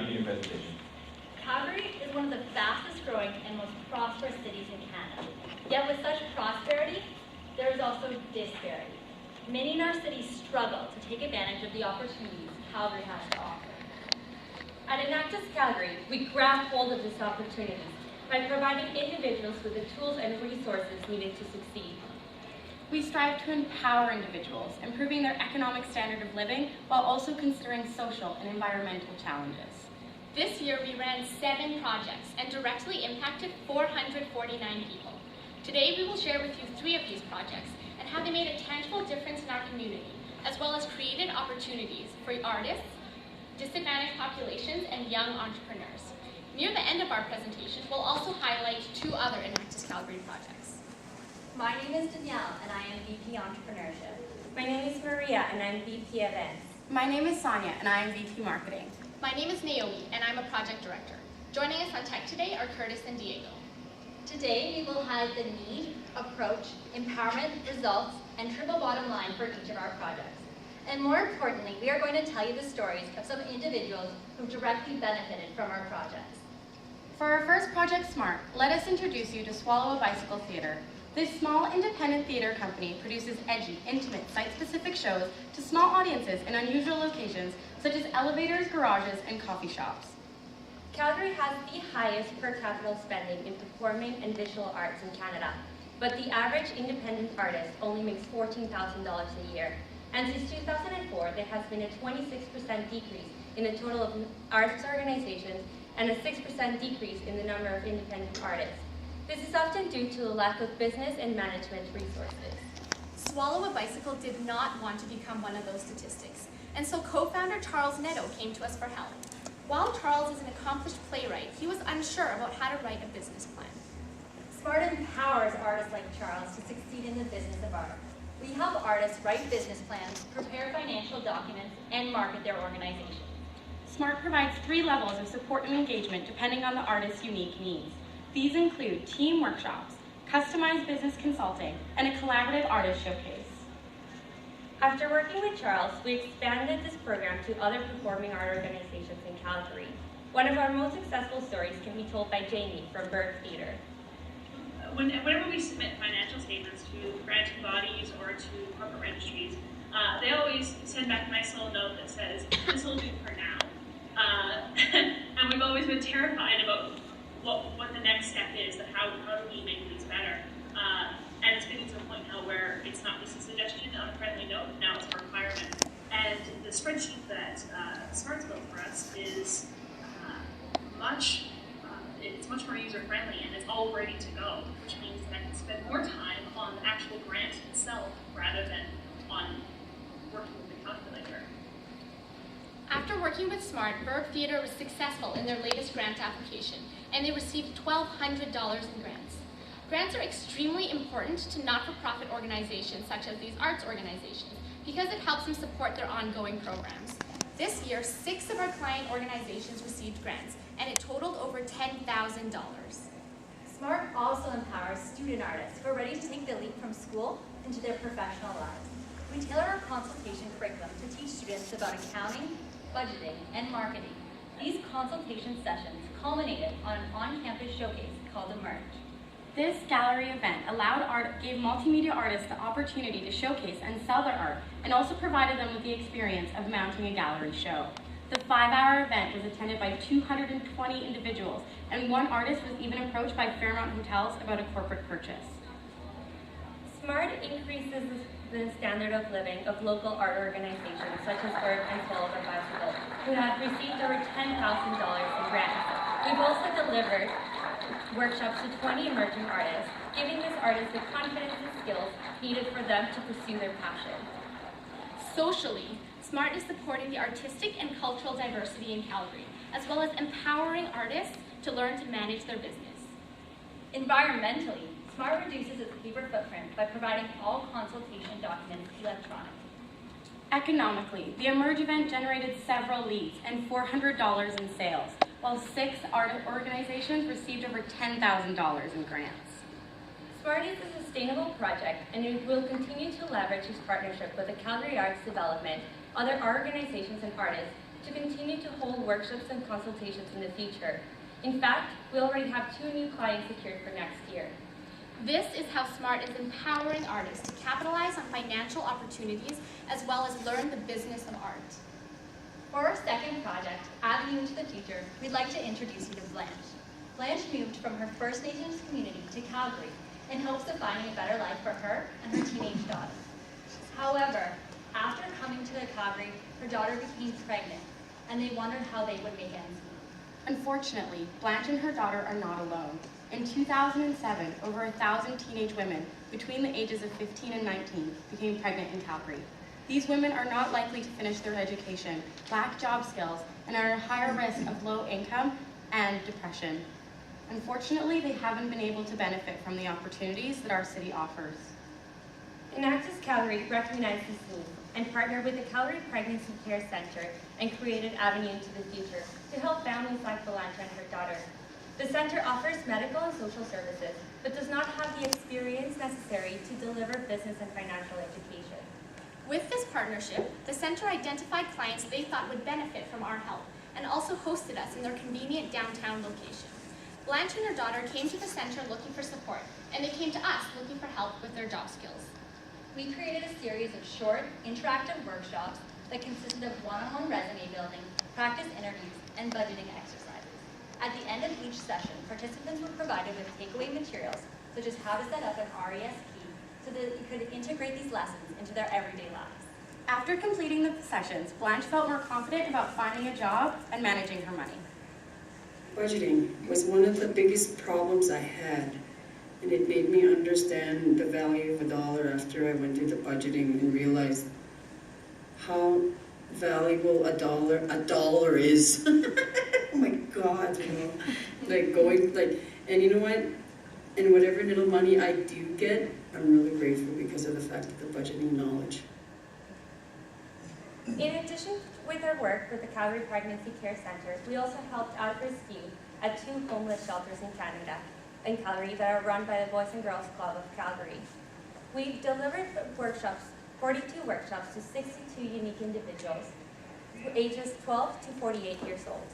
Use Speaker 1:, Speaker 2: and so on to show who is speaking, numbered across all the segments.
Speaker 1: begin your presentation.
Speaker 2: Calgary is one of the fastest growing and most prosperous cities in Canada. Yet with such prosperity, there is also disparity. Many in our city struggle to take advantage of the opportunities Calgary has to offer. At Enactus Calgary, we grab hold of this opportunity by providing individuals with the tools and resources needed to succeed.
Speaker 3: We strive to empower individuals, improving their economic standard of living while also considering social and environmental challenges.
Speaker 4: This year we ran 7 projects and directly impacted 449 people. Today we will share with you 3 of these projects and how they made a tangible difference in our community, as well as created opportunities for artists, disadvantaged populations, and young entrepreneurs. Near the end of our presentation, we'll also highlight 2 other Enactus Calgary projects.
Speaker 2: My name is Danielle, and I am VP Entrepreneurship.
Speaker 5: My name is Maria, and I'm VP Events.
Speaker 3: My name is Sonia, and I am VP Marketing.
Speaker 4: My name is Naomi, and I'm a project director. Joining us on Tech today are Curtis and Diego.
Speaker 2: Today, we will highlight the need, approach, empowerment, results, and triple bottom line for each of our projects. And more importantly, we are going to tell you the stories of some individuals who directly benefited from our projects.
Speaker 3: For our first project, Smart, let us introduce you to Swallow a Bicycle Theatre. This small independent theater company produces edgy, intimate, site-specific shows to small audiences in unusual locations such as elevators, garages, and coffee shops.
Speaker 5: Calgary has the highest per capita spending in performing and visual arts in Canada, but the average independent artist only makes $14,000 a year. And since 2004, there has been a 26% decrease in the total of arts organizations and a 6% decrease in the number of independent artists. This is often due to a lack of business and management resources.
Speaker 4: Swallow a Bicycle did not want to become one of those statistics, and so co-founder Charles Neto came to us for help. While Charles is an accomplished playwright, he was unsure about how to write a business plan.
Speaker 2: Smart empowers artists like Charles to succeed in the business of art. We help artists write business plans, prepare financial documents, and market their organization.
Speaker 3: Smart provides 3 levels of support and engagement depending on the artist's unique needs. These include team workshops, customized business consulting, and a collaborative artist showcase.
Speaker 5: After working with Charles, we expanded this program to other performing art organizations in Calgary. One of our most successful stories can be told by Jamie from Berg Theatre.
Speaker 6: Whenever we submit financial statements to granting bodies or to corporate registries, they always send back a nice little note that says, "This will do for now." And we've always been terrified about what the next step is, and how do we make these better. And it's getting to a point now where it's not just a suggestion on a friendly note, now it's a requirement. And the spreadsheet that Smart's built for us is it's much more user-friendly, and it's all ready to go, which means that I can spend more time on the actual grant itself rather than on working with the calculator.
Speaker 4: After working with Smart, Berg Theatre was successful in their latest grant application, and they received $1,200 in grants. Grants are extremely important to not-for-profit organizations such as these arts organizations because it helps them support their ongoing programs. This year, 6 of our client organizations received grants, and it totaled over $10,000.
Speaker 2: Smart also empowers student artists who are ready to take the leap from school into their professional lives. We tailor our consultation curriculum to teach students about accounting, budgeting, and marketing. These consultation sessions culminated on an on-campus showcase called Emerge.
Speaker 3: This gallery event gave multimedia artists the opportunity to showcase and sell their art, and also provided them with the experience of mounting a gallery show. The 5-hour event was attended by 220 individuals, and one artist was even approached by Fairmont Hotels about a corporate purchase.
Speaker 5: Smart increases the standard of living of local art organizations such as Berg and Swallow a Bicycle, who have received over $10,000 in grants. We've also delivered workshops to 20 emerging artists, giving these artists the confidence and skills needed for them to pursue their passion.
Speaker 4: Socially, Smart is supporting the artistic and cultural diversity in Calgary, as well as empowering artists to learn to manage their business.
Speaker 2: Environmentally, Smart reduces its paper footprint by providing all consultation documents electronic.
Speaker 3: Economically, the Emerge event generated several leads and $400 in sales, while 6 art organizations received over $10,000 in grants.
Speaker 5: Smart is a sustainable project, and we will continue to leverage its partnership with the Calgary Arts Development, other organizations and artists, to continue to hold workshops and consultations in the future. In fact, we already have 2 new clients secured for next year.
Speaker 4: This is how SMART is empowering artists to capitalize on financial opportunities as well as learn the business of art.
Speaker 2: For our second project, Avenue into the Future, we'd like to introduce you to Blanche. Blanche moved from her First Nations community to Calgary in hopes of finding a better life for her and her teenage daughter. However, after coming to Calgary, her daughter became pregnant, and they wondered how they would make ends meet.
Speaker 3: Unfortunately, Blanche and her daughter are not alone. In 2007, over 1,000 teenage women between the ages of 15 and 19 became pregnant in Calgary. These women are not likely to finish their education, lack job skills, and are at a higher risk of low income and depression. Unfortunately, they haven't been able to benefit from the opportunities that our city offers.
Speaker 5: Enactus Calgary recognized this need and partnered with the Calgary Pregnancy Care Centre and created Avenue into the Future to help families like Blanche and her daughter. The centre offers medical and social services, but does not have the experience necessary to deliver business and financial education.
Speaker 4: With this partnership, the center identified clients they thought would benefit from our help and also hosted us in their convenient downtown location. Blanche and her daughter came to the center looking for support, and they came to us looking for help with their job skills.
Speaker 2: We created a series of short, interactive workshops that consisted of one-on-one resume building, practice interviews, and budgeting exercises. At the end of each session, participants were provided with takeaway materials, such as how to set up an RES key, so that you could integrate these lessons into their everyday lives.
Speaker 3: After completing the sessions, Blanche felt more confident about finding a job and managing her money.
Speaker 1: Budgeting was one of the biggest problems I had, and it made me understand the value of a dollar after I went through the budgeting and realized how valuable a dollar is. Oh my God, you know, and you know what? And whatever little money I do get, I'm really grateful because of the fact of the budgeting knowledge.
Speaker 5: In addition with our work with the Calgary Pregnancy Care Centre, we also helped at-risk youth at 2 homeless shelters in Calgary that are run by the Boys and Girls Club of Calgary. We delivered 42 workshops to 62 unique individuals, ages 12 to 48 years old.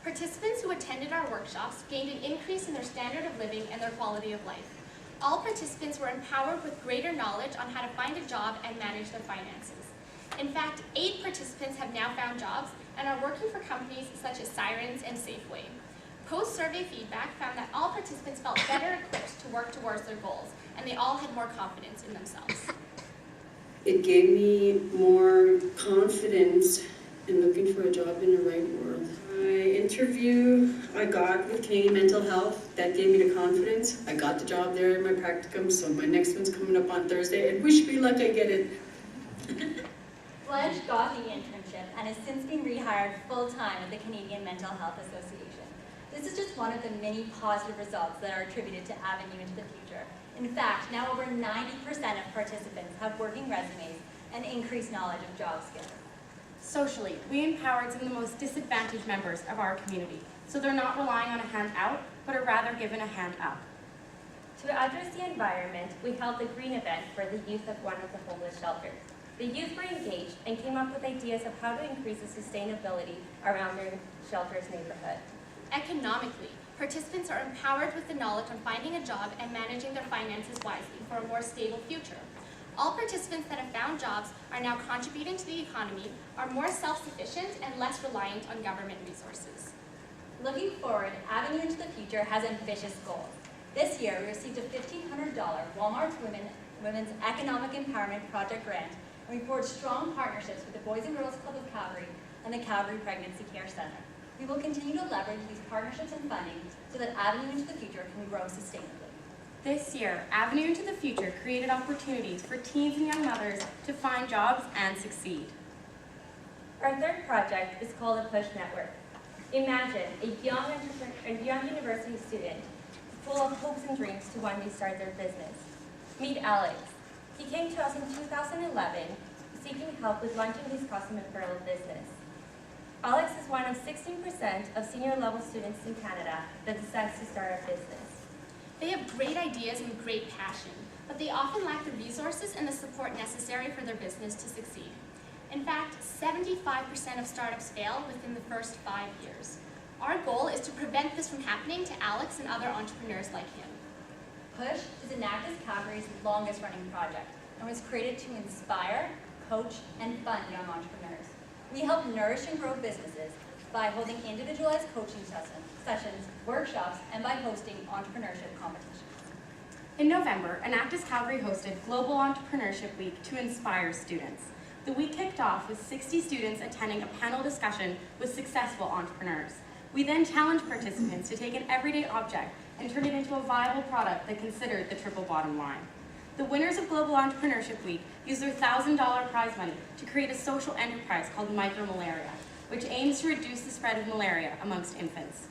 Speaker 4: Participants who attended our workshops gained an increase in their standard of living and their quality of life. All participants were empowered with greater knowledge on how to find a job and manage their finances. In fact, 8 participants have now found jobs and are working for companies such as Sirens and Safeway. Post-survey feedback found that all participants felt better equipped to work towards their goals, and they all had more confidence in themselves.
Speaker 1: It gave me more confidence in looking for a job in the right world. My interview I got with Canadian Mental Health, that gave me the confidence. I got the job there in my practicum, so my next one's coming up on Thursday, and wish me luck I get it.
Speaker 2: Blanche got the internship and has since been rehired full-time at the Canadian Mental Health Association. This is just one of the many positive results that are attributed to Avenue into the Future. In fact, now over 90% of participants have working resumes and increased knowledge of job skills.
Speaker 3: Socially, we empowered some of the most disadvantaged members of our community, so they're not relying on a hand out, but are rather given a hand up.
Speaker 5: To address the environment, we held a green event for the youth of one of the homeless shelters. The youth were engaged and came up with ideas of how to increase the sustainability around their shelter's neighborhood.
Speaker 4: Economically, participants are empowered with the knowledge on finding a job and managing their finances wisely for a more stable future. All participants that have found jobs are now contributing to the economy, are more self-sufficient, and less reliant on government resources.
Speaker 2: Looking forward, Avenue into the Future has ambitious goals. This year, we received a $1,500 Walmart Women's Economic Empowerment Project grant, and we forged strong partnerships with the Boys and Girls Club of Calgary and the Calgary Pregnancy Care Centre. We will continue to leverage these partnerships and funding so that Avenue into the Future can grow sustainably.
Speaker 3: This year, Avenue into the Future created opportunities for teens and young mothers to find jobs and succeed.
Speaker 5: Our third project is called the Push Network. Imagine a young university student full of hopes and dreams to one day start their business. Meet Alex. He came to us in 2011 seeking help with launching his custom apparel business. Alex is one of 16% of senior level students in Canada that decides to start a business.
Speaker 4: They have great ideas and great passion, but they often lack the resources and the support necessary for their business to succeed. In fact, 75% of startups fail within the first 5 years. Our goal is to prevent this from happening to Alex and other entrepreneurs like him.
Speaker 2: PUSH is Enactus Calgary's longest running project and was created to inspire, coach, and fund young entrepreneurs. We help nourish and grow businesses by holding individualized coaching sessions, workshops, and by hosting entrepreneurship competitions.
Speaker 3: In November, Enactus Calgary hosted Global Entrepreneurship Week to inspire students. The week kicked off with 60 students attending a panel discussion with successful entrepreneurs. We then challenged participants to take an everyday object and turn it into a viable product that considered the triple bottom line. The winners of Global Entrepreneurship Week used their $1,000 prize money to create a social enterprise called Micromalaria, which aims to reduce the spread of malaria amongst infants.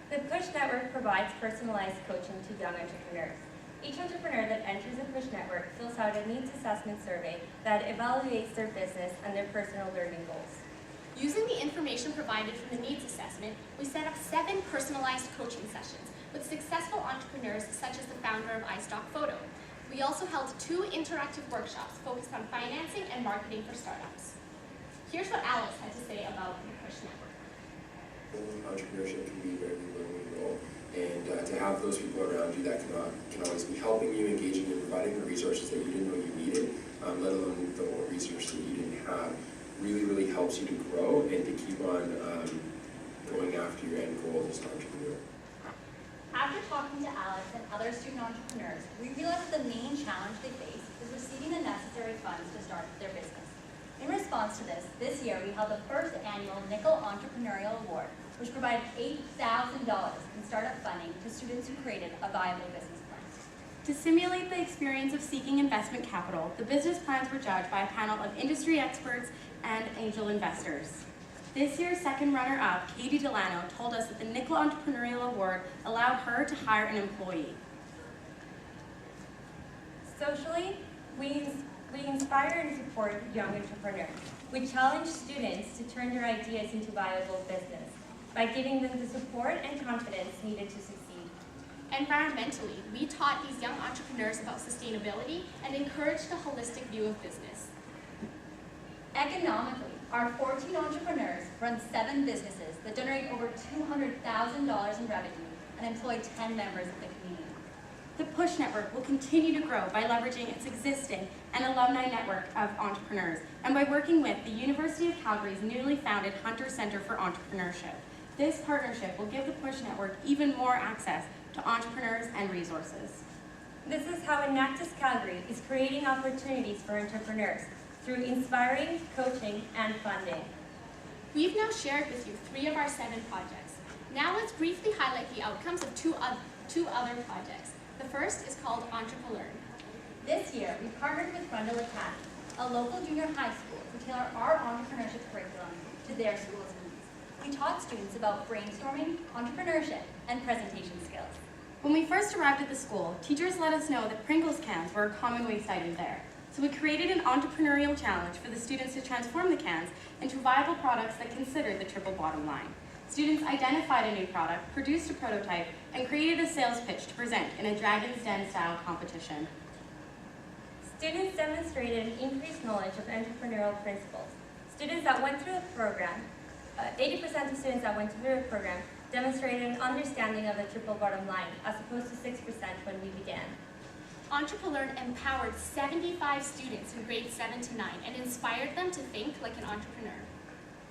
Speaker 5: The PUSH Network provides personalized coaching to young entrepreneurs. Each entrepreneur that enters the PUSH Network fills out a needs assessment survey that evaluates their business and their personal learning goals.
Speaker 4: Using the information provided from the needs assessment, we set up 7 personalized coaching sessions with successful entrepreneurs such as the founder of iStock Photo. We also held 2 interactive workshops focused on financing and marketing for startups. Here's what Alex had to say about the PUSH Network.
Speaker 7: Entrepreneurship can be a very lonely role, and to have those people around you that can always be helping you, engaging you, providing the resources that you didn't know you needed, let alone the resources that you didn't have, really helps you to grow and to keep on going after your end goals as an entrepreneur.
Speaker 2: After talking to Alex and other student entrepreneurs, we realized the main challenge they face is receiving the necessary funds to start their business. In response to this year we held the first annual Nickel Entrepreneurial Award, which provided $8,000 in startup funding to students who created a viable business plan.
Speaker 3: To simulate the experience of seeking investment capital, the business plans were judged by a panel of industry experts and angel investors. This year's second runner-up, Katie Delano, told us that the Nickel Entrepreneurial Award allowed her to hire an employee.
Speaker 5: Socially, we inspire and support young entrepreneurs. We challenge students to turn their ideas into viable business by giving them the support and confidence needed to succeed.
Speaker 4: Environmentally, we taught these young entrepreneurs about sustainability and encouraged a holistic view of business.
Speaker 2: Economically, our 14 entrepreneurs run 7 businesses that generate over $200,000 in revenue and employ 10 members of the community.
Speaker 3: The PUSH Network will continue to grow by leveraging its existing and alumni network of entrepreneurs and by working with the University of Calgary's newly founded Hunter Center for Entrepreneurship. This partnership will give the PUSH Network even more access to entrepreneurs and resources.
Speaker 5: This is how Enactus Calgary is creating opportunities for entrepreneurs through inspiring, coaching, and funding.
Speaker 4: We've now shared with you 3 of our 7 projects. Now let's briefly highlight the outcomes of two other projects. The first is called Entreplearn.
Speaker 2: This year, we partnered with Grundle Academy, a local junior high school, to tailor our entrepreneurship curriculum to their school's needs. We taught students about brainstorming, entrepreneurship, and presentation skills.
Speaker 3: When we first arrived at the school, teachers let us know that Pringles cans were a common waste item there. So we created an entrepreneurial challenge for the students to transform the cans into viable products that considered the triple bottom line. Students identified a new product, produced a prototype, and created a sales pitch to present in a Dragon's Den style competition.
Speaker 5: Students demonstrated an increased knowledge of entrepreneurial principles. Students that went through the program, 80% of students that went through the program demonstrated an understanding of the triple bottom line, as opposed to 6% when we began.
Speaker 4: Entreplearn empowered 75 students in grades 7 to 9 and inspired them to think like an entrepreneur.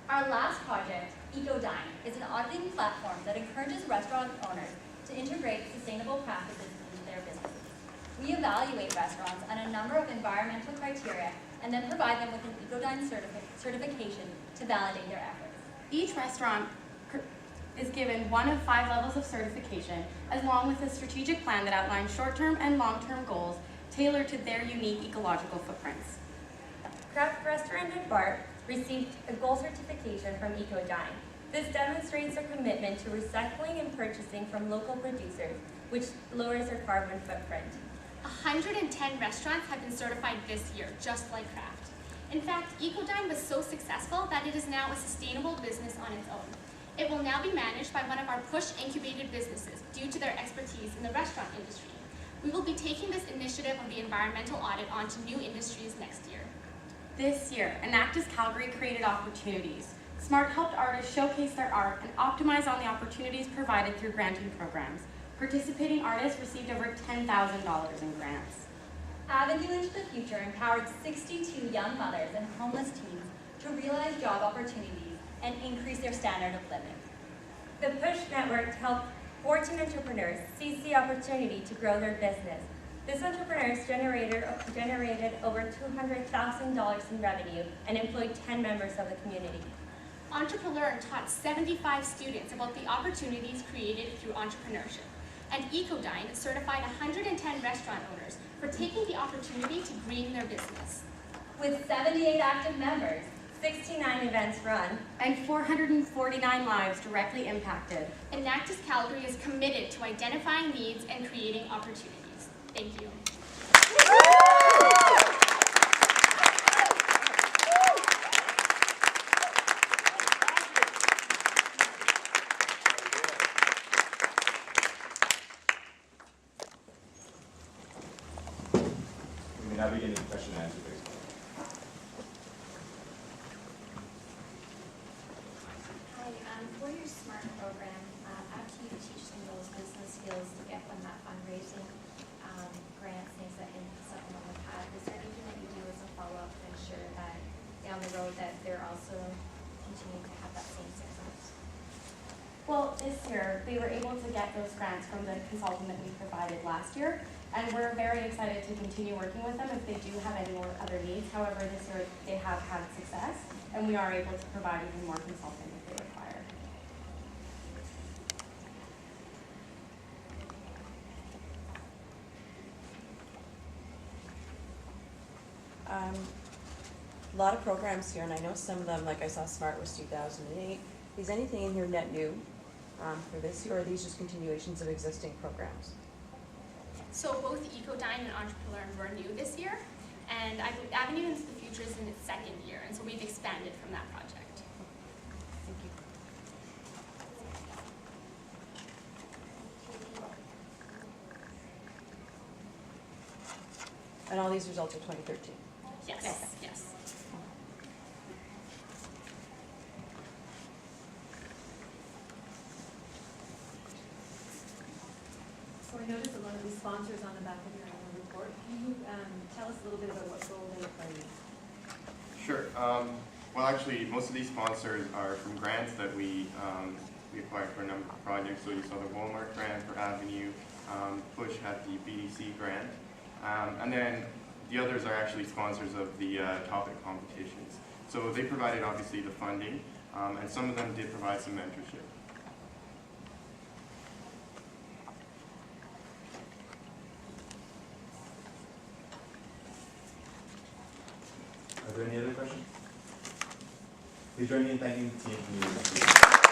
Speaker 2: Our last project, EcoDine, is an auditing platform that encourages restaurant owners to integrate sustainable practices into their businesses. We evaluate restaurants on a number of environmental criteria and then provide them with an EcoDine certification to validate their efforts.
Speaker 3: Each restaurant is given one of 5 levels of certification, along with a strategic plan that outlines short-term and long-term goals tailored to their unique ecological footprints.
Speaker 5: Craft Restaurant and Bar received a gold certification from EcoDine. This demonstrates their commitment to recycling and purchasing from local producers, which lowers their carbon footprint.
Speaker 4: 110 restaurants have been certified this year, just like Craft. In fact, EcoDine was so successful that it is now a sustainable business on its own. It will now be managed by one of our PUSH incubated businesses due to their expertise in the restaurant industry. We will be taking this initiative of the environmental audit onto new industries next year.
Speaker 3: This year, Enactus Calgary created opportunities. SMART helped artists showcase their art and optimize on the opportunities provided through granting programs. Participating artists received over $10,000 in grants.
Speaker 2: Avenue into the Future empowered 62 young mothers and homeless teens to realize job opportunities and increase their standard of living.
Speaker 5: The Push Network helped 14 entrepreneurs seize the opportunity to grow their business. These entrepreneurs generated over $200,000 in revenue and employed 10 members of the community.
Speaker 4: Entrepreneur taught 75 students about the opportunities created through entrepreneurship. And Ecodyne certified 110 restaurant owners for taking the opportunity to green their business.
Speaker 2: With 78 active members,
Speaker 5: 69 events run,
Speaker 3: and 449 lives directly impacted.
Speaker 4: Enactus Calgary is committed to identifying needs and creating opportunities. Thank you.
Speaker 8: We may now begin the question and answer phase.
Speaker 9: For your SMART program, after you teach them those business skills to get them that fundraising, grants, things that some of them have had, is there anything that you do as a follow-up to ensure that down the road that they're also continuing to have that same success?
Speaker 3: Well, this year, they were able to get those grants from the consultant that we provided last year, and we're very excited to continue working with them if they do have any more other needs. However, this year they have had success, and we are able to provide even more consulting if they require.
Speaker 10: A lot of programs here, and I know some of them, like I saw SMART was 2008. Is anything in here net new for this year, or are these just continuations of existing programs?
Speaker 4: So both Ecodyne and Entrepreneur were new this year, and Avenue into the Future is in its second year, and so we've expanded from that project.
Speaker 10: Thank you. And all these results are 2013?
Speaker 4: Yes,
Speaker 10: Okay.
Speaker 4: yes.
Speaker 11: So I noticed a lot of the sponsors on the back of your annual report. Can you tell us a little bit about what role they play?
Speaker 12: Sure. Well, actually, most of these sponsors are from grants that we applied for a number of projects. So you saw the Walmart grant for Avenue, Push had the BDC grant, and then the others are actually sponsors of the topic competitions. So they provided obviously the funding, and some of them did provide some mentorship.
Speaker 8: Are there any other questions? Please join me in thanking the team from the university.